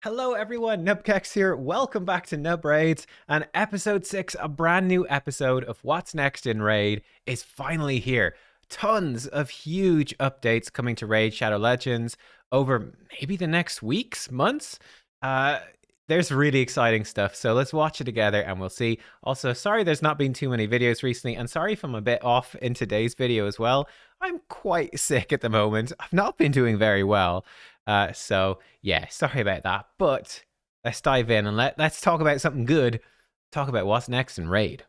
Hello everyone, nubkeks here. Welcome back to Nub Raids, and episode 6, a brand new episode of What's Next in Raid, is finally here. Tons of huge updates coming to Raid Shadow Legends over maybe the next weeks, months. There's really exciting stuff, so let's watch it together and we'll see. Also, sorry there's not been too many videos recently, and sorry if I'm a bit off in today's video as well. I'm quite sick at the moment. I've not been doing very well. So yeah, sorry about that. But let's dive in and let's talk about something good. Talk about what's next in Raid.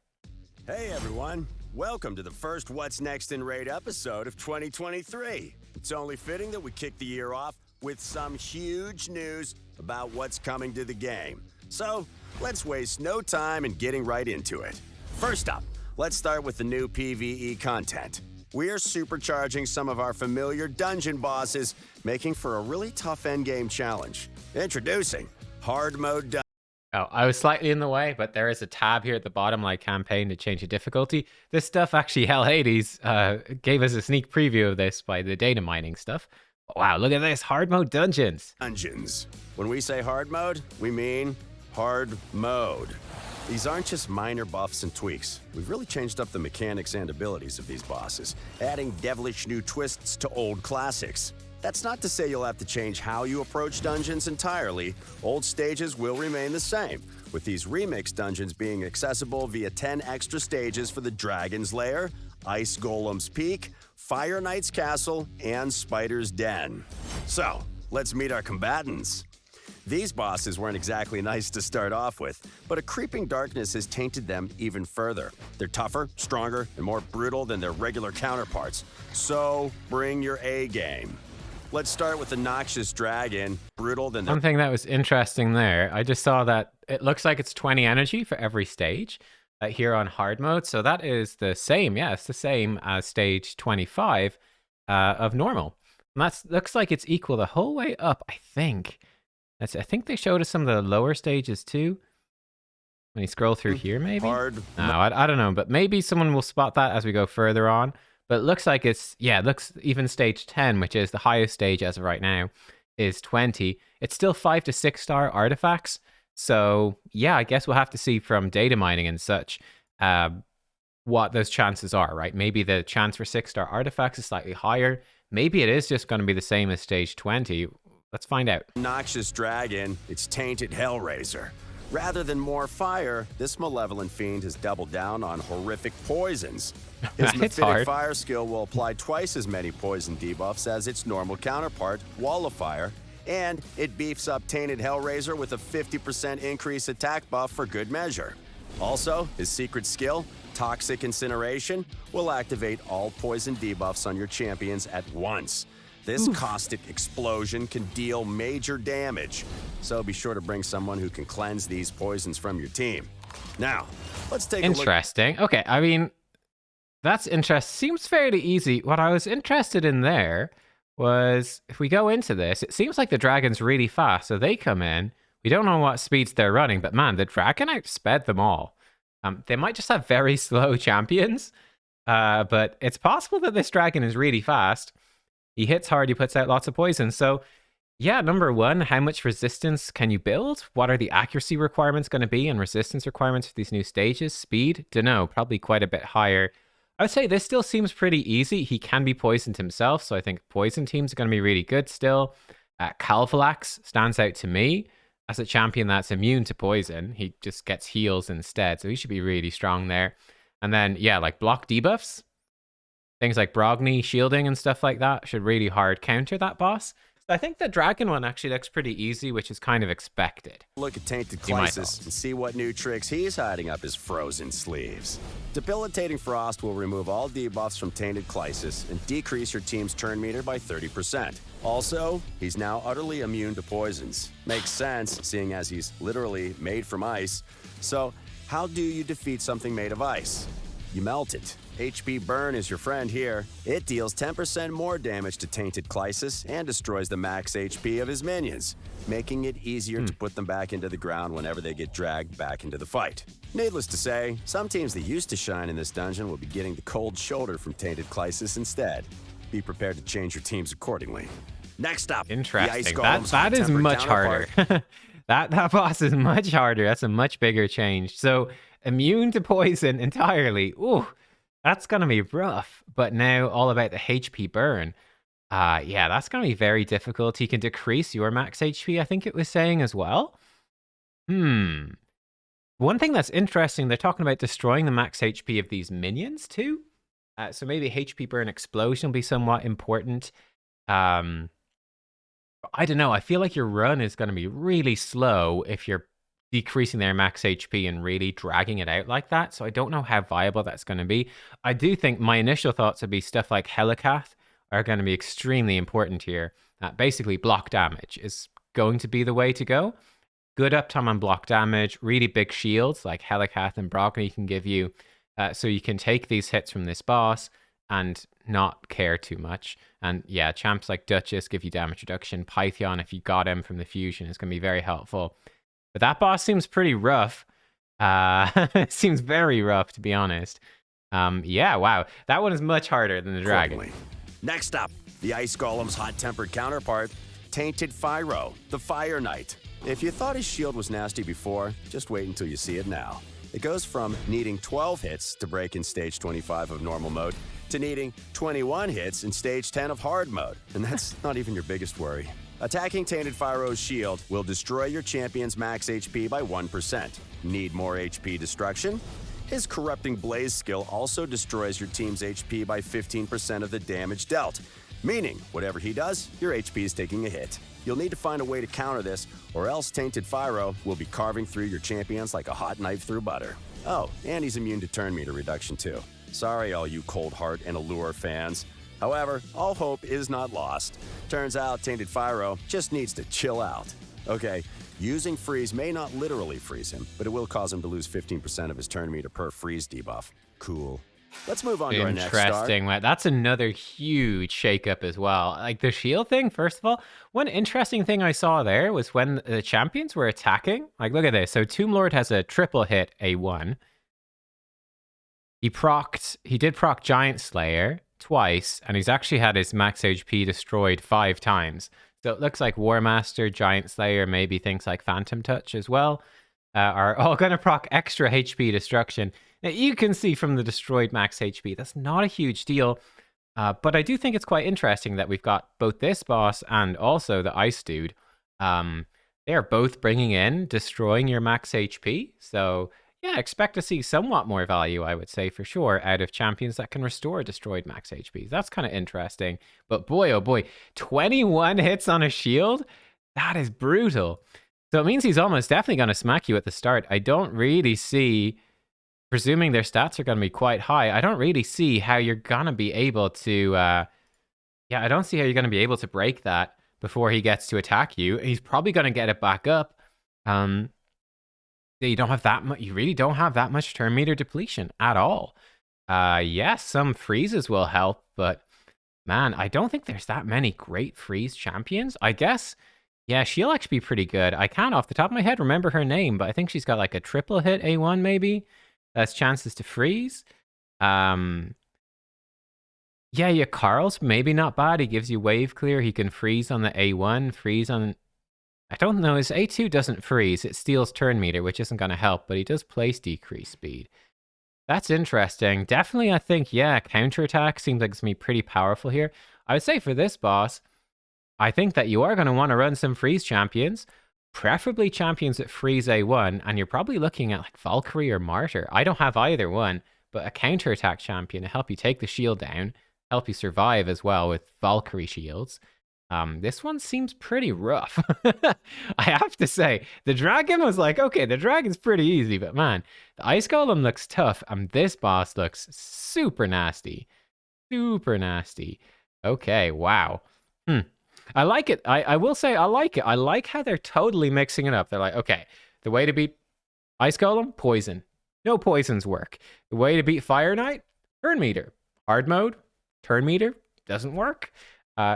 Hey everyone, welcome to the first What's Next in Raid episode of 2023. It's only fitting that we kick the year off with some huge news about what's coming to the game. So let's waste no time in getting right into it. First up, let's start with the new PvE content. We're supercharging some of our familiar dungeon bosses, making for a really tough endgame challenge. Introducing Hard Mode Dungeon. Oh, I was slightly in the way, but there is a tab here at the bottom, like campaign, to change the difficulty. This stuff actually, Hell Hades gave us a sneak preview of this by the data mining stuff. Wow, look at this, Hard Mode Dungeons. When we say hard mode, we mean hard mode. These aren't just minor buffs and tweaks. We've really changed up the mechanics and abilities of these bosses, adding devilish new twists to old classics. That's not to say you'll have to change how you approach dungeons entirely. Old stages will remain the same, with these remix dungeons being accessible via 10 extra stages for the Dragon's Lair, Ice Golem's Peak, Fire Knight's Castle, and Spider's Den. So, let's meet our combatants. These bosses weren't exactly nice to start off with, but a creeping darkness has tainted them even further. They're tougher, stronger, and more brutal than their regular counterparts. So, bring your A game. Let's start with the Noxious Dragon, brutal than their... One thing that was interesting there, I just saw that it looks like it's 20 energy for every stage here on hard mode. So that is the same, yeah, it's the same as stage 25 of normal. And that looks like it's equal the whole way up, I think. I think they showed us some of the lower stages too. When you scroll through here, maybe? No, I don't know, but maybe someone will spot that as we go further on. But it looks like it's, yeah, it looks even stage 10, which is the highest stage as of right now, is 20. It's still 5 to 6 star artifacts. So yeah, I guess we'll have to see from data mining and such what those chances are, right? Maybe the chance for 6-star artifacts is slightly higher. Maybe it is just going to be the same as stage 20. Let's find out. Noxious Dragon, it's tainted Hellraiser. Rather than more fire, this malevolent fiend has doubled down on horrific poisons. His Mythical fire skill will apply twice as many poison debuffs as its normal counterpart, Wall of Fire, and it beefs up tainted Hellraiser with a 50% increase attack buff for good measure. Also, his secret skill, Toxic Incineration, will activate all poison debuffs on your champions at once. This caustic explosion can deal major damage, so be sure to bring someone who can cleanse these poisons from your team. Now, let's take a look. Interesting. Okay, I mean, that's interesting. Seems fairly easy. What I was interested in there was, if we go into this, it seems like the dragon's really fast, so they come in. We don't know what speeds they're running, but man, the dragon outsped them all. They might just have very slow champions, but it's possible that this dragon is really fast. He hits hard, he puts out lots of poison. So yeah, number one, how much resistance can you build? What are the accuracy requirements going to be and resistance requirements for these new stages? Speed? Dunno, probably quite a bit higher. I would say this still seems pretty easy. He can be poisoned himself, so I think poison teams are going to be really good still. Calvalax stands out to me as a champion that's immune to poison. He just gets heals instead, so he should be really strong there. And then, yeah, like block debuffs. Things like Brogni, shielding, and stuff like that should really hard counter that boss. So I think the dragon one actually looks pretty easy, which is kind of expected. Look at Tainted Crisis and see what new tricks he's hiding up his frozen sleeves. Debilitating Frost will remove all debuffs from Tainted Crisis and decrease your team's turn meter by 30%. Also, he's now utterly immune to poisons. Makes sense, seeing as he's literally made from ice. So, how do you defeat something made of ice? You melt it. HP Burn is your friend here. It deals 10% more damage to Tainted Crisis and destroys the max HP of his minions, making it easier to put them back into the ground whenever they get dragged back into the fight. Needless to say, some teams that used to shine in this dungeon will be getting the cold shoulder from Tainted Crisis instead. Be prepared to change your teams accordingly. Next up, the Ice Interesting. Golem's That is hot-tempered much harder. counterpart. That boss is much harder. That's a much bigger change. So immune to poison entirely. Ooh, that's gonna be rough. But now all about the HP burn. Yeah, that's gonna be very difficult. You can decrease your max HP, I think it was saying as well. One thing that's interesting, they're talking about destroying the max HP of these minions too. So maybe HP burn explosion will be somewhat important. I don't know. I feel like your run is going to be really slow if you're decreasing their max HP and really dragging it out like that. So I don't know how viable that's going to be. I do think my initial thoughts would be stuff like Helicath are going to be extremely important here. Basically, block damage is going to be the way to go. Good uptime on block damage, really big shields like Helicath and Broccoli can give you. So you can take these hits from this boss and not care too much. And yeah, champs like Duchess give you damage reduction. Python, if you got him from the fusion, is going to be very helpful. But that boss seems pretty rough. It seems very rough, to be honest. Yeah, wow. That one is much harder than the dragon. Next up, the Ice Golem's hot-tempered counterpart, Tainted Fyro, the Fire Knight. If you thought his shield was nasty before, just wait until you see it now. It goes from needing 12 hits to break in stage 25 of normal mode to needing 21 hits in stage 10 of hard mode. And that's not even your biggest worry. Attacking Tainted Fyro's shield will destroy your champion's max HP by 1%. Need more HP destruction? His Corrupting Blaze skill also destroys your team's HP by 15% of the damage dealt. Meaning, whatever he does, your HP is taking a hit. You'll need to find a way to counter this, or else Tainted Fyro will be carving through your champions like a hot knife through butter. Oh, and he's immune to turn meter reduction too. Sorry all you Cold Heart and Allure fans. However, all hope is not lost. Turns out Tainted Fyro just needs to chill out. Okay, using freeze may not literally freeze him, but it will cause him to lose 15% of his turn meter per freeze debuff. Cool. Let's move on to our next star. Interesting. That's another huge shakeup as well. Like the shield thing, first of all, one interesting thing I saw there was when the champions were attacking. Like, look at this. So Tomb Lord has a triple hit A1. He did proc Giant Slayer twice, and he's actually had his max HP destroyed 5 times. So it looks like War Master, Giant Slayer, maybe things like Phantom Touch as well, are all going to proc extra HP destruction. Now, you can see from the destroyed max HP, that's not a huge deal. But I do think it's quite interesting that we've got both this boss and also the Ice Dude. They are both bringing in, destroying your max HP. So yeah, expect to see somewhat more value, I would say, for sure, out of champions that can restore destroyed max HP. That's kind of interesting. But boy, oh boy, 21 hits on a shield? That is brutal. So it means he's almost definitely going to smack you at the start. I don't really see, presuming their stats are going to be quite high, I don't really see how you're going to be able to, I don't see how you're going to be able to break that before he gets to attack you. He's probably going to get it back up. You don't have that much. You really don't have that much turn meter depletion at all. Yes, some freezes will help, but man, I don't think there's that many great freeze champions. I guess, yeah, she'll actually be pretty good. I can't off the top of my head remember her name, but I think she's got like a triple hit A1 maybe. That's chances to freeze. Yeah, Carl's maybe not bad. He gives you wave clear. He can freeze on the A1, freeze on. I don't know, his A2 doesn't freeze. It steals turn meter, which isn't going to help, but he does place decrease speed. That's interesting. Definitely, I think, yeah, counterattack seems like it's going to be pretty powerful here. I would say for this boss, I think that you are going to want to run some freeze champions, preferably champions that freeze A1, and you're probably looking at like Valkyrie or Martyr. I don't have either one, but a counterattack champion to help you take the shield down, help you survive as well with Valkyrie shields. This one seems pretty rough. I have to say, the dragon was like, okay, the dragon's pretty easy, but man, the Ice Golem looks tough, and this boss looks super nasty. Super nasty. Okay, wow. I like it. I will say I like it. I like how they're totally mixing it up. They're like, okay, the way to beat Ice Golem, poison. No poisons work. The way to beat Fire Knight, turn meter. Hard mode, turn meter, doesn't work.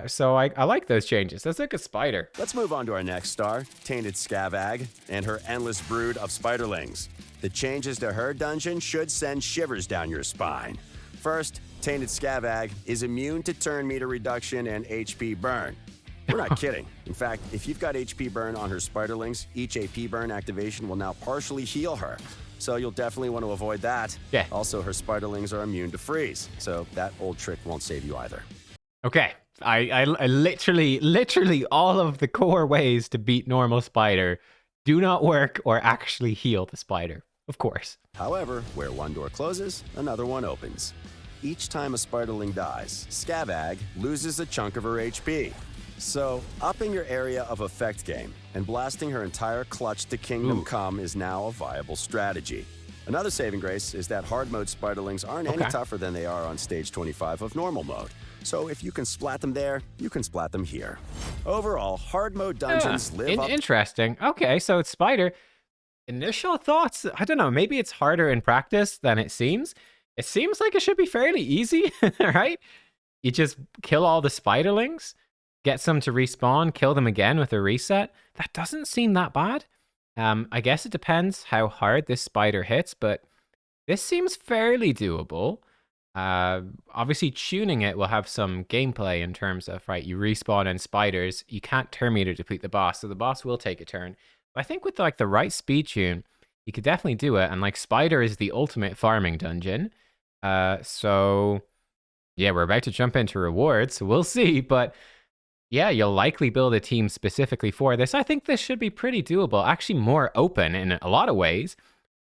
So I like those changes. That's like a spider. Let's move on to our next star, Tainted Scavag, and her endless brood of spiderlings. The changes to her dungeon should send shivers down your spine. First, Tainted Scavag is immune to turn meter reduction and HP burn. We're not kidding. In fact, if you've got HP burn on her spiderlings, each AP burn activation will now partially heal her. So you'll definitely want to avoid that. Yeah. Also, her spiderlings are immune to freeze, so that old trick won't save you either. Okay. I literally all of the core ways to beat normal spider do not work or actually heal the spider. Of course. However, where one door closes, another one opens. Each time a spiderling dies, Scabag loses a chunk of her HP. So, upping your area of effect game and blasting her entire clutch to Kingdom Come is now a viable strategy. Another saving grace is that hard mode spiderlings aren't any tougher than they are on stage 25 of normal mode. So if you can splat them there, you can splat them here. Overall, hard mode dungeons live up... Interesting. Okay, so it's spider. Initial thoughts? I don't know. Maybe it's harder in practice than it seems. It seems like it should be fairly easy, right? You just kill all the spiderlings, get some to respawn, kill them again with a reset. That doesn't seem that bad. I guess it depends how hard this spider hits, but this seems fairly doable. Obviously, tuning it will have some gameplay in terms of, right, you respawn in spiders, you can't turn meter deplete the boss, so the boss will take a turn. But I think with like the right speed tune, you could definitely do it. And like spider is the ultimate farming dungeon. So yeah, we're about to jump into rewards, so we'll see. But yeah, you'll likely build a team specifically for this. I think this should be pretty doable. Actually, more open in a lot of ways.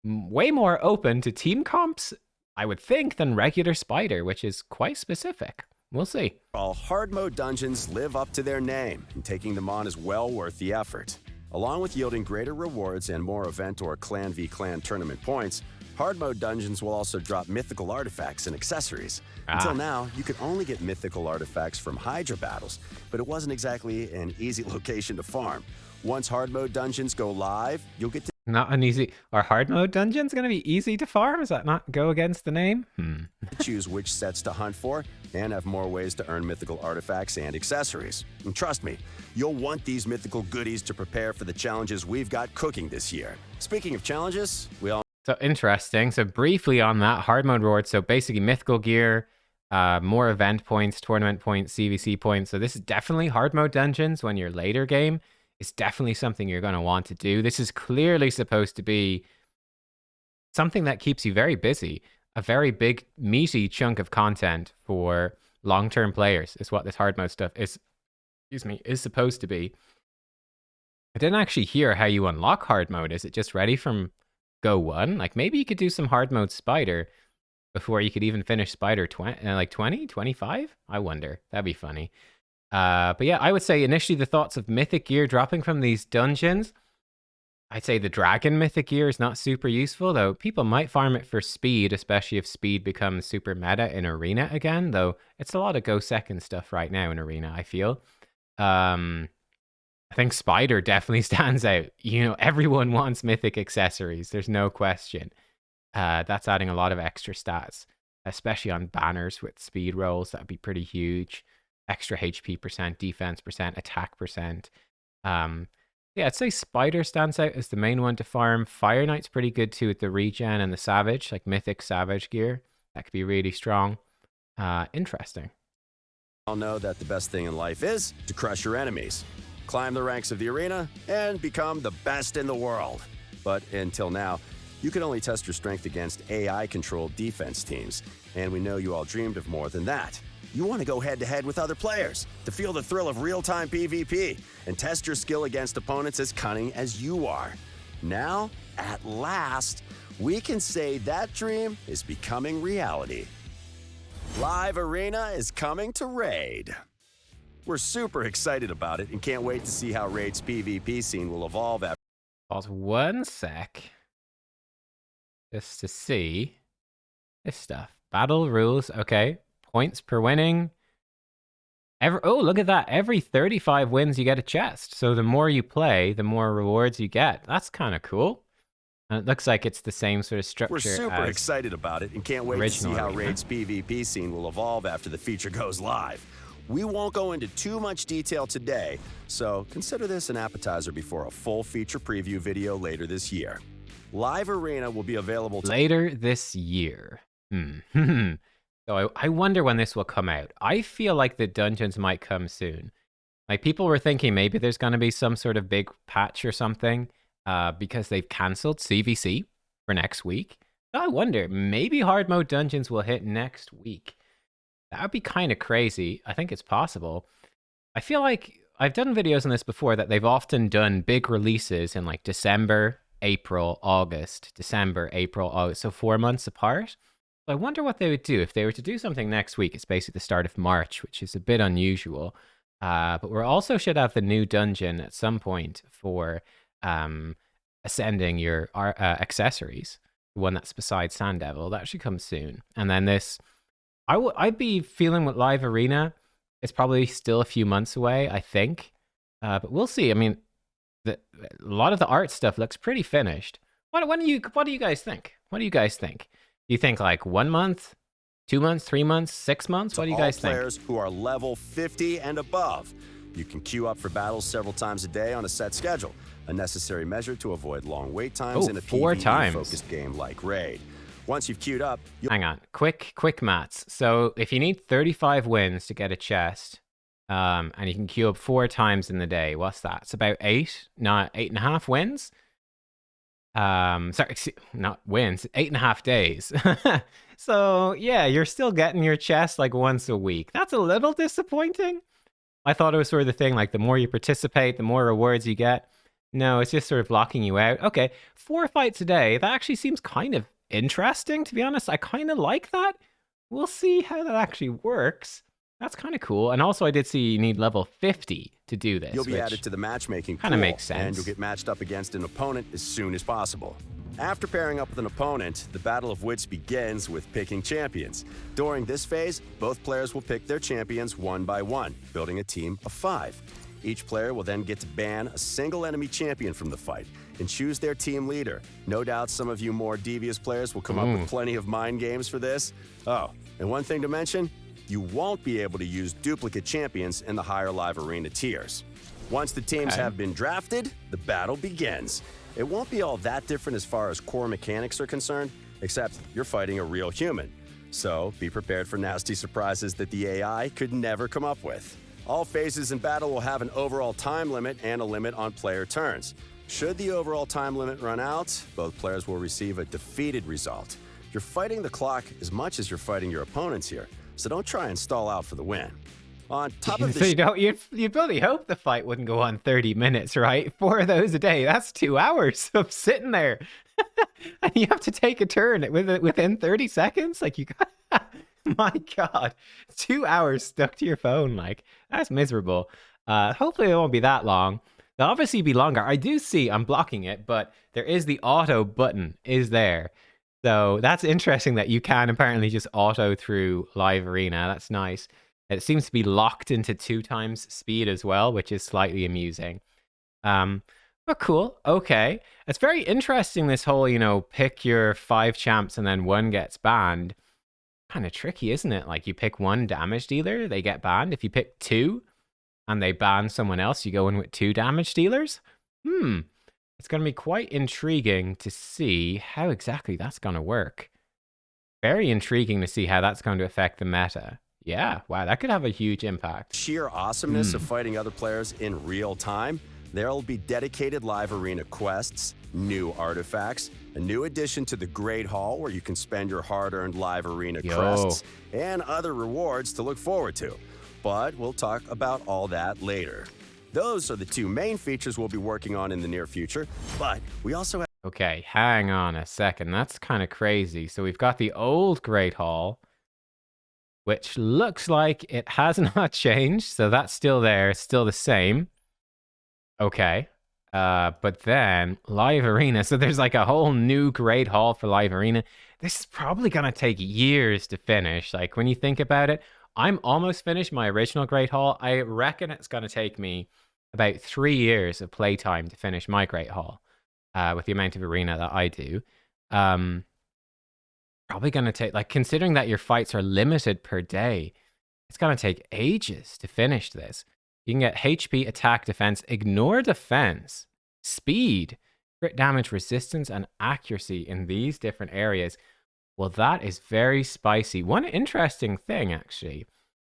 Way more open to team comps, I would think, than regular spider, which is quite specific. We'll see. All hard mode dungeons live up to their name, and taking them on is well worth the effort. Along with yielding greater rewards and more event or clan v clan tournament points, hard mode dungeons will also drop mythical artifacts and accessories. Until now, you could only get mythical artifacts from Hydra battles, but it wasn't exactly an easy location to farm. Once hard mode dungeons go live, you'll get to Not an easy... Are hard mode dungeons going to be easy to farm? Does that not go against the name? choose which sets to hunt for and have more ways to earn mythical artifacts and accessories. And trust me, you'll want these mythical goodies to prepare for the challenges we've got cooking this year. Speaking of challenges, we all... So interesting. So briefly on that, hard mode rewards. So basically mythical gear, more event points, tournament points, CVC points. So this is definitely hard mode dungeons when you're later game. It's definitely something you're going to want to do. This is clearly supposed to be something that keeps you very busy. A very big, meaty chunk of content for long-term players is what this hard mode stuff is supposed to be. I didn't actually hear how you unlock hard mode. Is it just ready from go 1? Like maybe you could do some hard mode spider before you could even finish spider 20, like 20, 25? I wonder. That'd be funny. But yeah, I would say initially the thoughts of mythic gear dropping from these dungeons. I'd say the dragon mythic gear is not super useful, though people might farm it for speed, especially if speed becomes super meta in arena again, though it's a lot of go second stuff right now in arena, I feel. I think spider definitely stands out. You know, everyone wants mythic accessories. There's no question. That's adding a lot of extra stats, especially on banners with speed rolls. That'd be pretty huge. Extra HP percent, defense percent, attack percent. Yeah, I'd say Spider stands out as the main one to farm. Fire Knight's pretty good too with the regen and the Savage, like Mythic Savage gear. That could be really strong. Interesting. All know that the best thing in life is to crush your enemies, climb the ranks of the arena, and become the best in the world. But until now, you could only test your strength against AI-controlled defense teams, and we know you all dreamed of more than that. You want to go head-to-head with other players to feel the thrill of real-time PvP and test your skill against opponents as cunning as you are. Now, at last, we can say that dream is becoming reality. Live Arena is coming to Raid. We're super excited about it and can't wait to see how Raid's PvP scene will evolve after... Pause 1 sec. Just to see this stuff. Battle rules, okay. Points per winning. Oh, look at that. Every 35 wins, you get a chest. So the more you play, the more rewards you get. That's kind of cool. And it looks like it's the same sort of structure. We're super excited about it and can't wait to see how arena. Raid's PvP scene will evolve after the feature goes live. We won't go into too much detail today, so consider this an appetizer before a full feature preview video later this year. Live Arena will be available later this year. So I wonder when this will come out. I feel like the dungeons might come soon. Like people were thinking maybe there's going to be some sort of big patch or something because they've cancelled CVC for next week. So I wonder, maybe hard mode dungeons will hit next week. That would be kind of crazy. I think it's possible. I feel like I've done videos on this before that they've often done big releases in like December, April, August, December, April, August. So 4 months apart. So I wonder what they would do if they were to do something next week. It's basically the start of March, which is a bit unusual. But we also should have the new dungeon at some point for ascending your accessories. The one that's beside Sand Devil. That should come soon. And then this, I'd be feeling with Live Arena. It's probably still a few months away, I think. But we'll see. I mean, a lot of the art stuff looks pretty finished. What do you guys think? What do you guys think? Do you think like 1 month, 2 months, 3 months, 6 months? What do you guys think? Players who are level 50 and above. You can queue up for battles several times a day on a set schedule, a necessary measure to avoid long wait times in a PvE-focused game like Raid. Once you've queued up, hang on, quick maths. So if you need 35 wins to get a chest, and you can queue up 4 times in the day, what's that? It's about 8.5 wins. Sorry, not wins, 8.5 days. So yeah, you're still getting your chest like once a week. That's a little disappointing. I thought it was sort of the thing, like the more you participate, the more rewards you get. No, it's just sort of locking you out. Okay, 4 fights a day. That actually seems kind of interesting, to be honest. I kind of like that. We'll see how that actually works. That's kind of cool. And also I did see you need level 50 to do this. You'll be added to the matchmaking pool, kind of makes sense. And you'll get matched up against an opponent as soon as possible. After pairing up with an opponent, the Battle of Wits begins with picking champions. During this phase, both players will pick their champions one by one, building a team of 5. Each player will then get to ban a single enemy champion from the fight and choose their team leader. No doubt some of you more devious players will come up with plenty of mind games for this. Oh, and one thing to mention, you won't be able to use duplicate champions in the higher Live Arena tiers. Once the teams have been drafted, the battle begins. It won't be all that different as far as core mechanics are concerned, except you're fighting a real human. So be prepared for nasty surprises that the AI could never come up with. All phases in battle will have an overall time limit and a limit on player turns. Should the overall time limit run out, both players will receive a defeated result. You're fighting the clock as much as you're fighting your opponents here, so don't try and stall out for the win. On top of this, so you'd really hope the fight wouldn't go on 30 minutes, right? 4 of those a day. That's 2 hours of sitting there. And you have to take a turn within 30 seconds? Like, you got... My God. 2 hours stuck to your phone. Like, that's miserable. Hopefully it won't be that long. They'll obviously be longer. I do see, I'm blocking it, but there is the auto button is there. So that's interesting that you can apparently just auto through Live Arena. That's nice. It seems to be locked into 2 times speed as well, which is slightly amusing. But cool. Okay. It's very interesting, this whole, pick your 5 champs and then 1 gets banned. Kind of tricky, isn't it? Like, you pick 1 damage dealer, they get banned. If you pick 2 and they ban someone else, you go in with 2 damage dealers? It's going to be quite intriguing to see how exactly that's going to work. Very intriguing to see how that's going to affect the meta. Yeah, wow, that could have a huge impact. Sheer awesomeness of fighting other players in real time. There'll be dedicated Live Arena quests, new artifacts, a new addition to the Great Hall where you can spend your hard-earned Live Arena crests, and other rewards to look forward to. But we'll talk about all that later. Those are the 2 main features we'll be working on in the near future, but we also have... Okay, hang on a second. That's kind of crazy. So we've got the old Great Hall, which looks like it has not changed. So that's still there. It's still the same. Okay. But then Live Arena. So there's like a whole new Great Hall for Live Arena. This is probably going to take years to finish. Like, when you think about it, I'm almost finished my original Great Hall. I reckon it's going to take me about 3 years of playtime to finish my Great Hall, with the amount of arena that I do. Probably going to take, like, considering that your fights are limited per day, it's going to take ages to finish this. You can get HP, attack, defense, ignore defense, speed, crit damage, resistance, and accuracy in these different areas. Well, that is very spicy. One interesting thing, actually,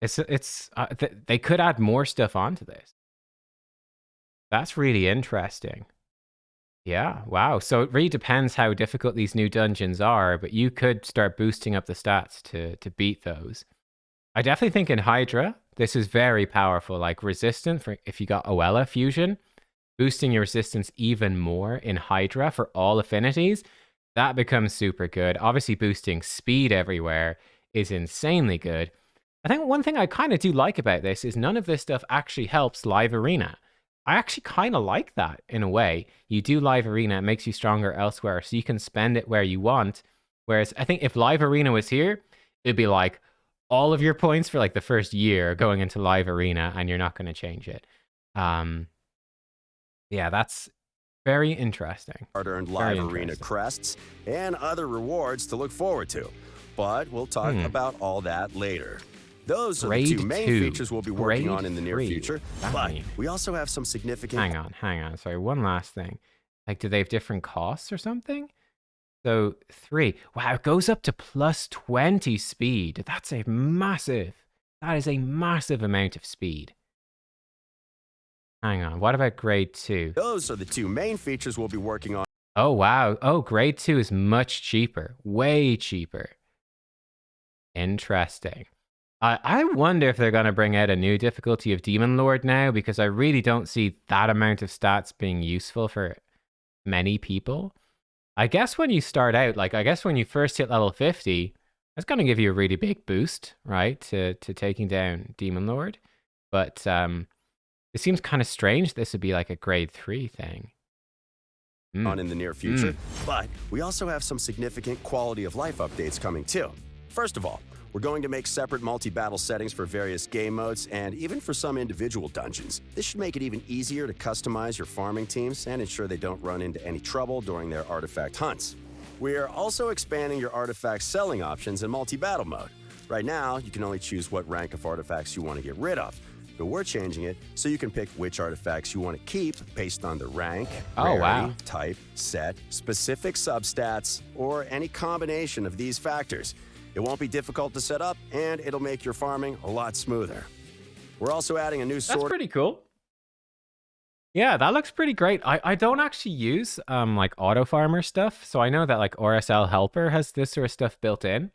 they could add more stuff onto this. That's really interesting. Yeah, wow. So it really depends how difficult these new dungeons are, but you could start boosting up the stats to beat those. I definitely think in Hydra, this is very powerful. Like resistance for if you got Oella fusion, boosting your resistance even more in Hydra for all affinities, that becomes super good. Obviously, boosting speed everywhere is insanely good. I think one thing I kind of do like about this is none of this stuff actually helps Live Arena. I actually kind of like that in a way. You do Live Arena, it makes you stronger elsewhere, so you can spend it where you want. Whereas I think if Live Arena was here, it'd be like all of your points for like the first year going into Live Arena, and you're not going to change it. Yeah, that's very interesting. Hard-earned Live Arena crests and other rewards to look forward to. But we'll talk about all that later. Those are the two main features we'll be working on in the near future. But we also have some significant... Hang on. Sorry, one last thing. Like, do they have different costs or something? So 3. Wow, it goes up to plus 20 speed. That is a massive amount of speed. Hang on, what about grade 2? Those are the two main features we'll be working on. Oh, wow. Oh, grade 2 is much cheaper. Way cheaper. Interesting. I wonder if they're going to bring out a new difficulty of Demon Lord now, because I really don't see that amount of stats being useful for many people. I guess when you start out, like, I guess when you first hit level 50, that's going to give you a really big boost, right, to taking down Demon Lord. But it seems kind of strange this would be like a grade 3 thing. On in the near future, but we also have some significant quality of life updates coming too. First of all, we're going to make separate multi-battle settings for various game modes and even for some individual dungeons. This should make it even easier to customize your farming teams and ensure they don't run into any trouble during their artifact hunts. We are also expanding your artifact selling options in multi-battle mode. Right now, you can only choose what rank of artifacts you want to get rid of, but we're changing it so you can pick which artifacts you want to keep based on the rank, rarity, type, set, specific substats, or any combination of these factors. It won't be difficult to set up, and it'll make your farming a lot smoother. We're also adding a new sword. That's pretty cool. Yeah, that looks pretty great. I don't actually use like auto farmer stuff, so I know that like RSL Helper has this sort of stuff built in.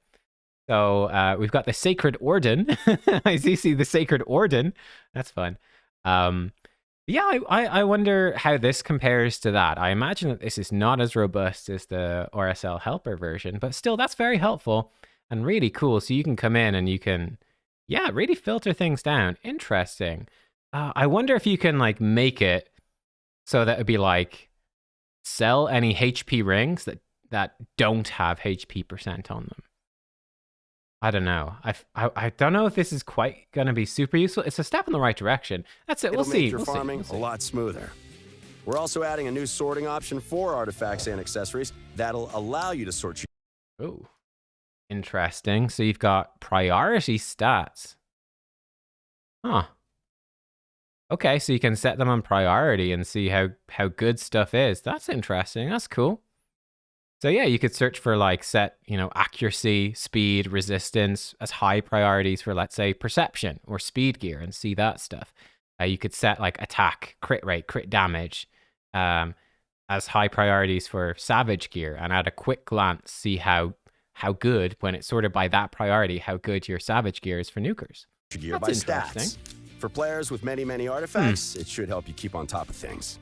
So we've got the Sacred Orden. I see the Sacred Orden. That's fun. Yeah, I wonder how this compares to that. I imagine that this is not as robust as the RSL Helper version, but still, that's very helpful and really cool. So you can come in and you can, yeah, really filter things down. Interesting. I wonder if you can like make it so that it'd be like sell any HP rings that don't have HP percent on them. I don't know. I don't know if this is quite going to be super useful. It's a step in the right direction. That's it. We'll see. It'll make your farming a lot smoother. We're also adding a new sorting option for artifacts and accessories that'll allow you to sort your... Oh, interesting. So you've got priority stats. Huh. Okay, so you can set them on priority and see how good stuff is. That's interesting. That's cool. So yeah, you could search for like set, accuracy, speed, resistance as high priorities for, let's say, perception or speed gear and see that stuff. You could set like attack, crit rate, crit damage as high priorities for savage gear, and at a quick glance see how good, when it's sorted by that priority, how good your savage gear is for nukers. Gear by stats. For players with many artifacts, it should help you keep on top of things.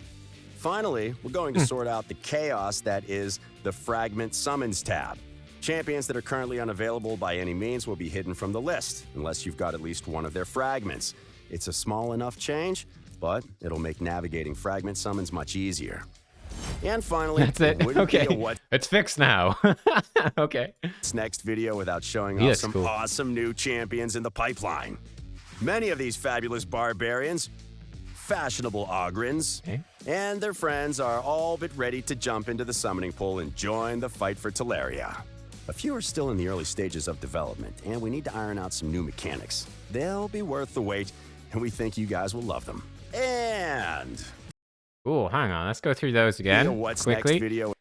Finally, we're going to sort out the chaos that is the Fragment Summons tab. Champions that are currently unavailable by any means will be hidden from the list, unless you've got at least one of their fragments. It's a small enough change, but it'll make navigating fragment summons much easier. And finally, that's it. Okay, it's fixed now. Okay. This next video without showing off some awesome new champions in the pipeline. Many of these fabulous barbarians, fashionable Ogrins, and their friends are all but ready to jump into the summoning pool and join the fight for Teleria. A few are still in the early stages of development, and we need to iron out some new mechanics. They'll be worth the wait, and we think you guys will love them. And... Cool, hang on, let's go through those again quickly. Next video?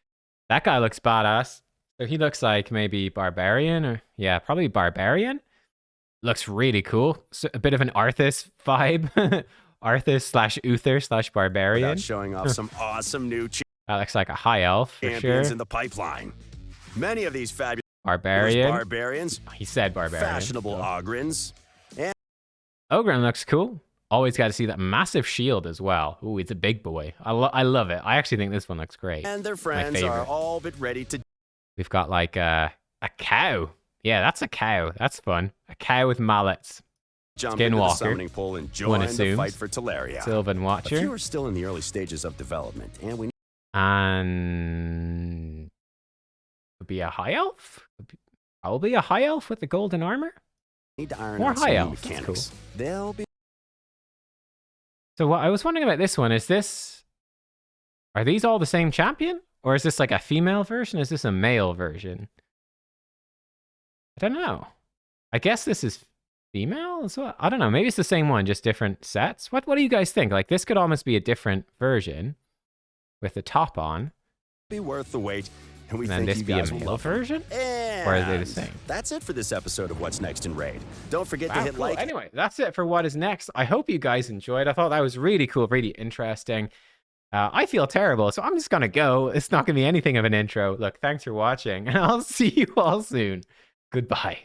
That guy looks badass. So he looks like maybe Barbarian, or yeah, probably Barbarian. Looks really cool. So a bit of an Arthas vibe. Arthas slash Uther slash Barbarian. Without showing off some awesome new That looks like a high elf for champions sure. in the pipeline. Many of these fabulous Barbarian. barbarians, He said barbarian. fashionable ogrins, and Ogren looks cool. Always got to see that massive shield as well. Ooh, it's a big boy. I love it. I actually think this one looks great. their friends are all but ready to We've got like a cow. Yeah, that's a cow. That's fun. A cow with mallets. jump into the Skinwalker. summoning pool and One join the assumes. fight for Teleria. Sylvan A few Watcher. are still in the early stages of development, and we And would be a high elf? Probably a high elf with the golden armor. need to iron More out some high new elves, that's mechanics. They'll be So what I was wondering about this one is this. Are these all the same champion? Or is this like a female version? Is this a male version? I don't know. I guess this is female as well. I don't know. Maybe it's the same one, just different sets. What do you guys think? Like this could almost be a different version with the top on. worth the wait, and we And then think this you be a guys will male love it. version? And Or are they the same? That's it for this episode of What's Next in Raid. Don't forget to Wow, hit cool. like. Anyway, that's it for what is next. I hope you guys enjoyed. I thought that was really cool, really interesting. I feel terrible, so I'm just going to go. It's not going to be anything of an intro. Look, thanks for watching, and I'll see you all soon. Goodbye.